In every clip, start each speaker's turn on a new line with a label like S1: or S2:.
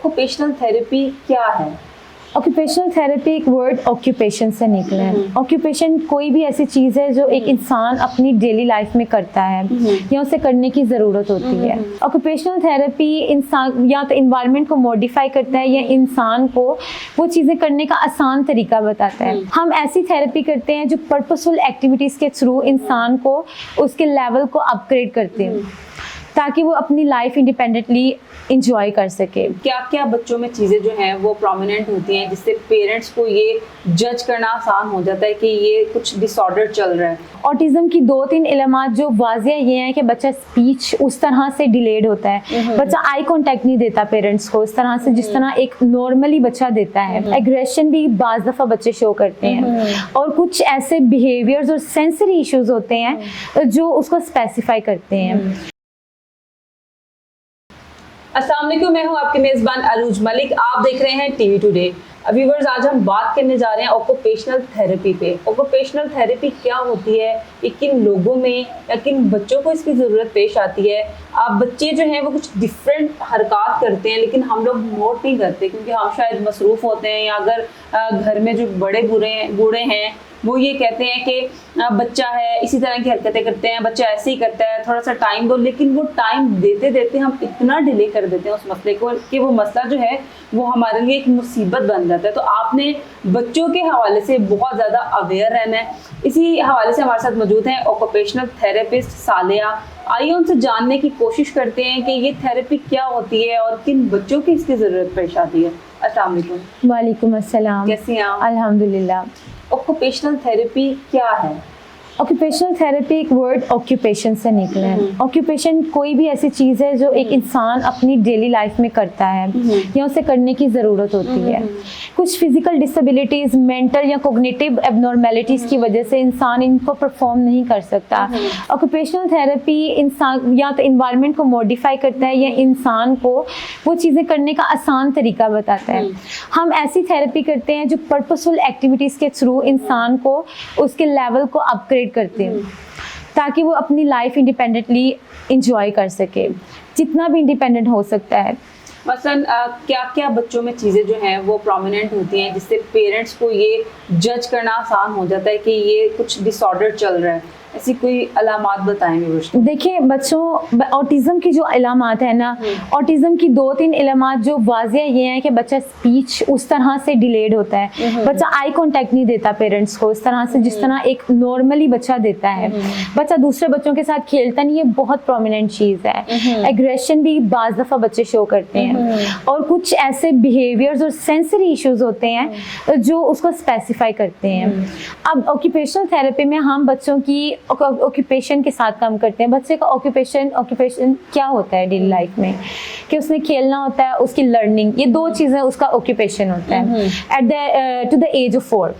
S1: Occupational therapy क्या है?
S2: Occupational therapy एक वर्ड ऑक्यूपेशन से निकला है। ऑक्यूपेशन कोई भी ऐसी चीज़ है जो एक इंसान अपनी डेली लाइफ में करता है या उसे करने की ज़रूरत होती है। ऑक्यूपेशनल थेरेपी इंसान या तो इन्वायरमेंट को मॉडिफाई करता है या इंसान को वो चीज़ें करने का आसान तरीका बताता है। हम ऐसी थेरेपी करते हैं जो पर्पसफुल एक्टिविटीज़ के थ्रू इंसान को उसके लेवल को अपग्रेड करते हैं ताकि वो अपनी लाइफ इंडिपेंडेंटली इंजॉय कर सके।
S1: क्या क्या बच्चों में चीज़ें जो हैं वो प्रोमिनेंट होती हैं जिससे पेरेंट्स को ये जज करना आसान हो जाता है कि ये कुछ डिसऑर्डर चल रहा है?
S2: ऑटिज्म की 2-3 इलामात जो वाजिया ये हैं कि बच्चा स्पीच उस तरह से डिलेड होता है, बच्चा आई कांटेक्ट नहीं देता पेरेंट्स को उस तरह से जिस तरह एक नॉर्मली बच्चा देता है। एग्रेशन भी बाज़ दफ़ा बच्चे शो करते हैं और कुछ ऐसे बिहेवियर्स और सेंसरी इश्यूज होते हैं जो उसको स्पेसिफाई करते हैं।
S1: अस्सलाम वालेकुम, मैं हूं आपके मेज़बान अरूज मलिक। आप देख रहे हैं टीवी टुडे। व्यूअर्स, आज हम बात करने जा रहे हैं ऑक्यूपेशनल थेरेपी पे। ऑक्यूपेशनल थेरेपी क्या होती है, ये किन लोगों में या किन बच्चों को इसकी ज़रूरत पेश आती है। आप बच्चे जो हैं वो कुछ डिफरेंट हरकत करते हैं लेकिन हम लोग नोट नहीं करते क्योंकि हम शायद मसरूफ़ होते हैं या अगर घर में जो बूढ़े हैं वो ये कहते हैं कि बच्चा है इसी तरह की हरकतें करते हैं, बच्चा ऐसे ही करता है, थोड़ा सा टाइम दो। लेकिन वो टाइम देते देते हम इतना डिले कर देते हैं उस मसले को कि वो मसला जो है वो हमारे लिए एक मुसीबत बन जाता है। तो आपने बच्चों के हवाले से बहुत ज़्यादा अवेयर रहना है। इसी हवाले से हमारे साथ मौजूद हैं ऑक्यूपेशनल थेरेपिस्ट सालिया। आइए उनसे जानने की कोशिश करते हैं कि ये थेरेपी क्या होती है और किन बच्चों की इसकी ज़रूरत पेश आती है। अस्सलाम वालेकुम।
S2: वालेकुम अस्सलाम।
S1: कैसी हैं आप?
S2: अल्हम्दुलिल्लाह।
S1: ऑक्यूपेशनल थेरेपी क्या है?
S2: ऑक्यूपेशनल थेरेपी एक वर्ड ऑक्यूपेशन से निकला है। ऑक्यूपेशन कोई भी ऐसी चीज़ है जो एक इंसान अपनी डेली लाइफ में करता है या उसे करने की ज़रूरत होती है। कुछ फिजिकल डिसेबिलिटीज़, मेंटल या कोग्निटिव एबनॉर्मेलिटीज़ की वजह से इंसान इनको परफॉर्म नहीं कर सकता। ऑक्यूपेशनल थेरेपी इंसान या तो इन्वायरमेंट को मॉडिफाई करता है या इंसान को वो चीज़ें करने का आसान तरीका बताता है। हम ऐसी थेरेपी करते हैं जो पर्पसफुल एक्टिविटीज़ के थ्रू इंसान को उसके लेवल को अपग्रेड करते हैं ताकि वो अपनी लाइफ इंडिपेंडेंटली इंजॉय कर सके, जितना भी इंडिपेंडेंट हो सकता है।
S1: मसलन क्या क्या बच्चों में चीज़ें जो हैं वो प्रोमिनेंट होती हैं जिससे पेरेंट्स को ये जज करना आसान हो जाता है कि ये कुछ डिसऑर्डर चल रहा है? ऐसी कोई अलामात बताएंगे? देखिए,
S2: बच्चों ऑटिज़म की जो अलामात है ना, ऑटिज़म की 2-3 अलामात जो वाजिया ये हैं कि बच्चा स्पीच उस तरह से डिलेड होता है, बच्चा आई कांटेक्ट नहीं देता पेरेंट्स को उस तरह से जिस तरह एक नॉर्मली बच्चा देता है, बच्चा दूसरे बच्चों के साथ खेलता नहीं, ये बहुत प्रोमिनेंट चीज़ है। एग्रेशन भी बाज़ दफ़ा बच्चे शो करते हैं और कुछ ऐसे बिहेवियर्स और सेंसरी इश्यूज होते हैं जो उसको स्पेसिफाई करते हैं। अब ऑक्यूपेशनल थेरेपी में हम बच्चों की ऑक्यूपेशन के साथ काम करते हैं। बच्चे का ऑक्यूपेशन क्या होता है डेली लाइफ में कि उसने खेलना होता है, उसकी लर्निंग, ये 2 चीज़ें उसका ऑक्यूपेशन होता है। At to the age of 4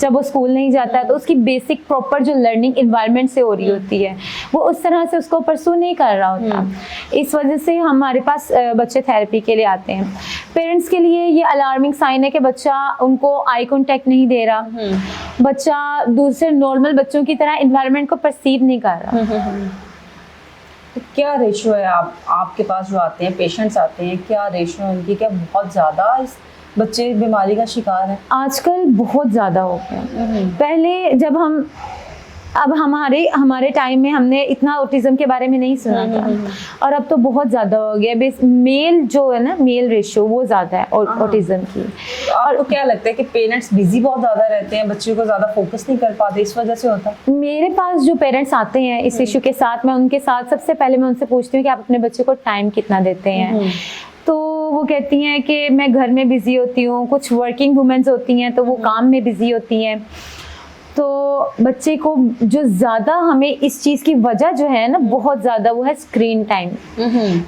S2: जब वो स्कूल नहीं जाता है तो उसकी बेसिक प्रॉपर जो लर्निंग इन्वायरमेंट से हो रही होती है वो उस तरह से उसको परसू नहीं कर रहा होता। इस वजह से हमारे पास बच्चे थेरेपी के लिए आते हैं। पेरेंट्स के लिए ये अलार्मिंग साइन है कि बच्चा उनको आई कॉन्टेक्ट नहीं दे रहा, बच्चा दूसरे नॉर्मल बच्चों की तरह इन्वायरमेंट को परसीव नहीं कर रहा।
S1: तो क्या रेशो है आपके पास जो आते हैं पेशेंट्स आते हैं, क्या रेशो है उनकी? क्या बहुत ज़्यादा इस बच्चे बीमारी का शिकार है?
S2: आजकल बहुत ज़्यादा हो गया। पहले जब अब हमारे टाइम में हमने इतना ऑटिज्म के बारे में नहीं सुना था और अब तो बहुत ज़्यादा हो गया। मेल जो है ना, मेल रेशियो वो ज़्यादा है ऑटिज्म की।
S1: और तो क्या लगता है कि पेरेंट्स बिजी बहुत ज़्यादा रहते हैं, बच्चों को ज़्यादा फोकस नहीं कर पाते, इस वजह से होता है?
S2: मेरे पास जो पेरेंट्स आते हैं इस इशू के साथ, मैं उनके साथ सबसे पहले मैं उनसे पूछती हूँ कि आप अपने बच्चे को टाइम कितना देते हैं। तो वो कहती हैं कि मैं घर में बिज़ी होती हूँ, कुछ वर्किंग वुमेन्स होती हैं तो वो काम में बिज़ी होती हैं। तो बच्चे को जो ज़्यादा हमें इस चीज़ की वजह जो है ना बहुत ज़्यादा वो है स्क्रीन टाइम,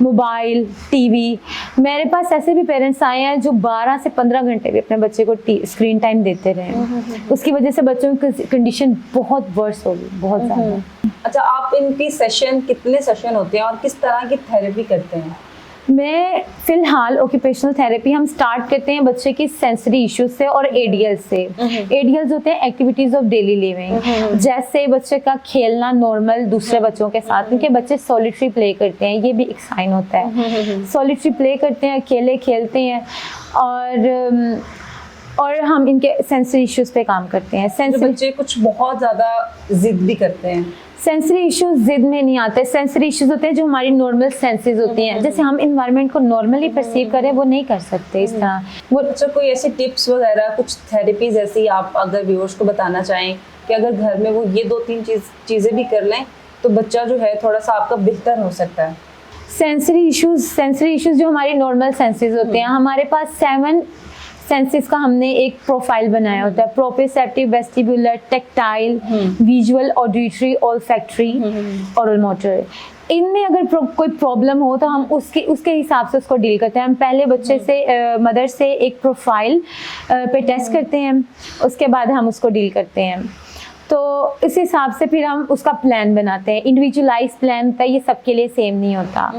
S2: मोबाइल, टीवी। मेरे पास ऐसे भी पेरेंट्स आए हैं जो 12 से 15 घंटे भी अपने बच्चे को स्क्रीन टाइम देते रहे। उसकी वजह से बच्चों की कंडीशन बहुत वर्स हो गई, बहुत ज़्यादा।
S1: अच्छा, आप इनकी कितने सेशन होते हैं और किस तरह की थेरेपी करते हैं?
S2: मैं फ़िलहाल ऑक्यूपेशनल थेरेपी हम स्टार्ट करते हैं बच्चे की सेंसरी इश्यूज से और एडीएल से। एडीएल्स होते हैं एक्टिविटीज़ ऑफ डेली लिविंग, जैसे बच्चे का खेलना नॉर्मल दूसरे बच्चों के साथ, क्योंकि बच्चे सॉलिटरी प्ले करते हैं, ये भी एक साइन होता है। सॉलिटरी प्ले करते हैं, अकेले खेलते हैं, और हम इनके सेंसरी इश्यूज पे काम करते हैं।
S1: जो बच्चे कुछ बहुत ज़्यादा जिद भी करते हैं,
S2: सेंसरी इश्यूज जिद में नहीं आते। सेंसरी इश्यूज होते हैं जो हमारी नॉर्मल सेंसेस होती हैं, जैसे हम इन्वायरमेंट को नॉर्मली परसीव करें वो नहीं कर सकते इस तरह।
S1: वो अच्छा कोई ऐसी टिप्स वगैरह कुछ थेरेपीज ऐसी आप अगर व्यूअर्स को बताना चाहें कि अगर घर में वो ये 2-3 चीज़ें भी कर लें तो बच्चा जो है थोड़ा सा आपका बेहतर हो सकता है।
S2: सेंसरी इश्यूज जो हमारी नॉर्मल सेंसेस होते हैं, हमारे पास 7 सेंसेस का हमने एक प्रोफाइल बनाया होता है, proprioceptive, vestibular, tactile, visual, auditory, olfactory, oral motor. इनमें अगर कोई प्रॉब्लम हो तो हम उसके हिसाब से उसको डील करते हैं। हम पहले बच्चे से मदर से एक प्रोफाइल पे टेस्ट करते हैं, उसके बाद हम उसको डील करते हैं। तो इस हिसाब से फिर हम उसका प्लान बनाते हैं। इंडिविजुअलाइज प्लान होता है, ये सबके लिए सेम नहीं होता।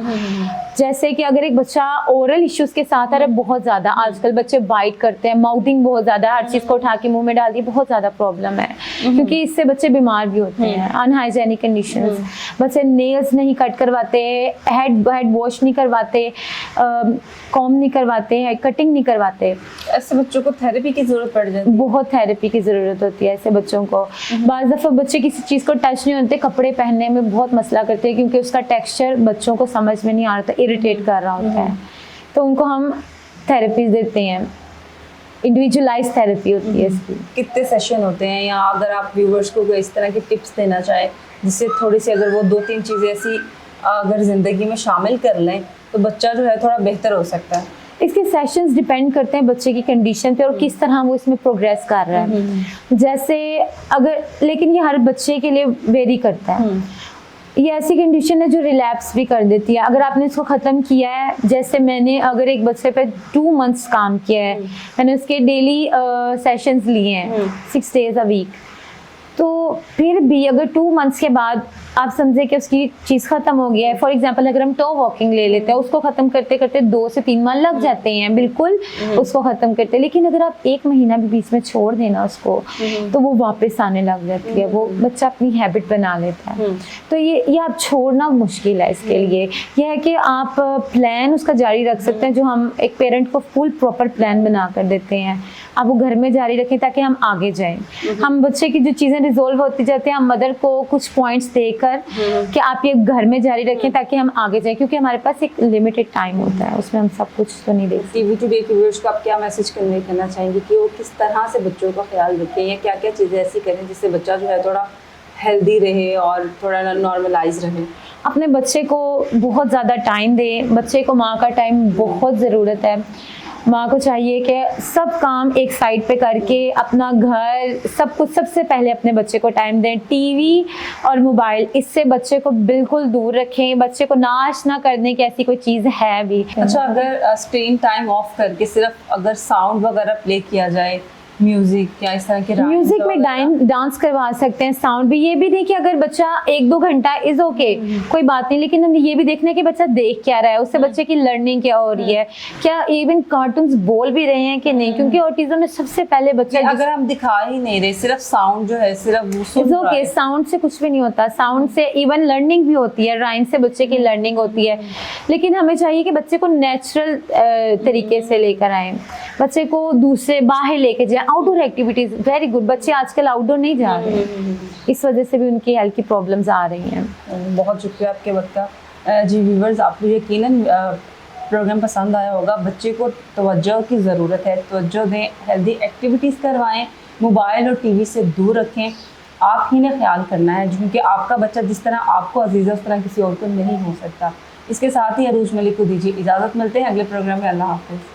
S2: जैसे कि अगर एक बच्चा ओरल इश्यूज के साथ आ रहा है, बहुत ज़्यादा आजकल बच्चे बाइट करते हैं, माउथिंग बहुत ज़्यादा, हर चीज़ को उठा के मुंह में डाल दी, बहुत ज़्यादा प्रॉब्लम है, क्योंकि इससे बच्चे बीमार भी होते हैं। अनहाइजेनिक कंडीशंस, बच्चे नेल्स नहीं कट करवाते, हेड वॉश नहीं करवाते, कॉम नहीं करवाते, हेड कटिंग नहीं करवाते।
S1: ऐसे बच्चों को थेरेपी की ज़रूरत पड़ जाती है।
S2: बहुत थेरेपी की ज़रूरत होती है ऐसे बच्चों को। बाज़ दफ़ा बच्चे किसी चीज़ को टच नहीं होते, कपड़े पहनने में बहुत मसला करते हैं, क्योंकि उसका टेक्सचर बच्चों को समझ में नहीं आ रहा, इरिटेट कर रहा होता है, तो उनको हम थेरेपीज देते हैं। इंडिविजुअलाइज थेरेपी होती है इसकी।
S1: कितने सेशन होते हैं, या अगर आप व्यूवर्स को कोई इस तरह की टिप्स देना चाहे जिससे थोड़ी सी अगर वो 2-3 चीज़ें ऐसी अगर ज़िंदगी में शामिल कर लें तो बच्चा जो है थोड़ा बेहतर हो सकता है?
S2: इसके सेशंस डिपेंड करते हैं बच्चे की कंडीशन पे और किस तरह वो इसमें प्रोग्रेस कर रहा है। जैसे अगर, लेकिन ये हर बच्चे के लिए वेरी करता है। ये ऐसी कंडीशन है जो रिलैप्स भी कर देती है। अगर आपने इसको ख़त्म किया है, जैसे मैंने अगर एक बच्चे पे 2 मंथ्स काम किया है, मैंने उसके डेली सेशंस लिए हैं 6 days a week, तो फिर भी अगर 2 मंथ्स के बाद आप समझे कि उसकी चीज़ ख़त्म हो गया है, फॉर एग्जांपल अगर हम टो वॉकिंग ले लेते हैं, उसको ख़त्म करते करते 2 से 3 माह लग जाते हैं बिल्कुल उसको ख़त्म करते, लेकिन अगर आप 1 महीना भी बीच में छोड़ देना उसको, तो वो वापस आने लग जाती है, वो बच्चा अपनी हैबिट बना लेता है। तो ये आप छोड़ना मुश्किल है। इसके लिए यह है कि आप प्लान उसका जारी रख सकते हैं, जो हम एक पेरेंट को फुल प्रॉपर प्लान बना कर देते हैं, आप वो घर में जारी रखें ताकि हम आगे जाएं। हम बच्चे की जो चीज़ें रिजोल्व होती जाती हैं, हम मदर को कुछ पॉइंट्स देकर कि आप ये घर में जारी रखें ताकि हम आगे जाएं, क्योंकि हमारे पास एक लिमिटेड टाइम होता है, उसमें हम सब कुछ तो नहीं देख सकते।
S1: टीवी टुडे के व्यूअर्स को आप क्या मैसेज कन्वे करना चाहेंगे कि वो किस तरह से बच्चों का ख्याल रखें, या क्या क्या चीज़ें ऐसी करें जिससे बच्चा जो है थोड़ा हेल्दी रहे और थोड़ा नॉर्मलाइज रहे?
S2: अपने बच्चे को बहुत ज़्यादा टाइम दें। बच्चे को माँ का टाइम बहुत ज़रूरत है। माँ को चाहिए कि सब काम एक साइड पे करके अपना घर सब कुछ सबसे पहले अपने बच्चे को टाइम दें। टीवी और मोबाइल, इससे बच्चे को बिल्कुल दूर रखें। बच्चे को नाश ना करने की ऐसी कोई चीज़ है भी।
S1: अच्छा, अगर स्क्रीन टाइम ऑफ करके सिर्फ अगर साउंड वगैरह प्ले किया जाए, म्यूजिक या इस तरह के
S2: म्यूजिक में डांस करवा सकते हैं, साउंड भी। ये भी देखिए, अगर बच्चा 1-2 घंटा इज ओके, कोई बात नहीं, लेकिन हमें ये भी देखना है कि बच्चा देख क्या रहा है, उससे बच्चे की लर्निंग क्या हो रही है, क्या इवन कार्टून्स बोल भी रहे हैं कि नहीं, क्योंकि ऑटिज्म में सबसे पहले बच्चा
S1: अगर हम दिखा ही नहीं रहे, सिर्फ साउंड जो है सिर्फ
S2: इज ओके, साउंड से कुछ भी नहीं होता। साउंड से इवन लर्निंग भी होती है, राइम से बच्चे की लर्निंग होती है, लेकिन हमें चाहिए कि बच्चे को नेचुरल तरीके से लेकर आए, बच्चे को दूसरे बाहर लेके जाए। Outdoor activities very good. बच्चे आजकल आउटडोर नहीं जा रहे, इस वजह से भी उनकी हेल्थ की प्रॉब्लम्स आ रही हैं।
S1: बहुत शुक्रिया आपके वक्त का। जी व्यूवर्स, आपको यकीनन प्रोग्राम पसंद आया होगा। बच्चे को तवज्जो की ज़रूरत है, तवज्जो दें, हेल्दी एक्टिविटीज़ करवाएं, मोबाइल और टीवी से दूर रखें। आप ही ने ख्याल करना है, क्योंकि आपका बच्चा जिस तरह आपको अजीज़ है उस तरह किसी और को नहीं हो सकता। इसके साथ ही अरूज मलिक को दीजिए इजाज़त। मिलते हैं अगले प्रोग्राम में। अल्लाह हाफ़िज़।